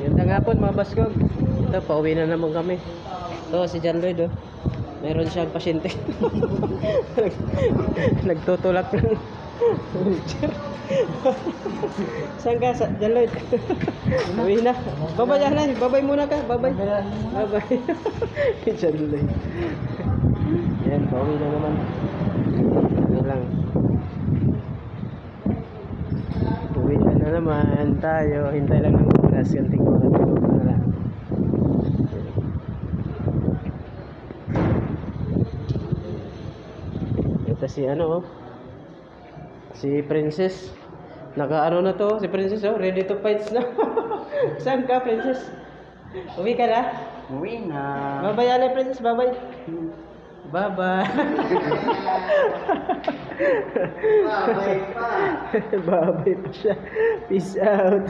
Yun na nga po mga baskog. Ito, pauwi na naman kami. Ito si John Lloyd, oh. Meron siyang pasyente. Nagtutulak ng wheelchair. Saan ka? John Lloyd? Uwi na. Babay na. Babay muna ka. Babay. Babay. John Lloyd. Yan, pauwi na naman. Ano lang. Uwi na naman tayo. Hintay lang ng oras. Kanting oras na lang. Ito si ano, oh. Si Princess. Naka-ano na to, si Princess, oh. Ready to fight na. Saan ka, Princess? Uwi ka na? Uwi na. Bye-bye, Ale, Princess. Bye-bye. Bye-bye. Bye pa. Bye-bye pa siya. Peace out.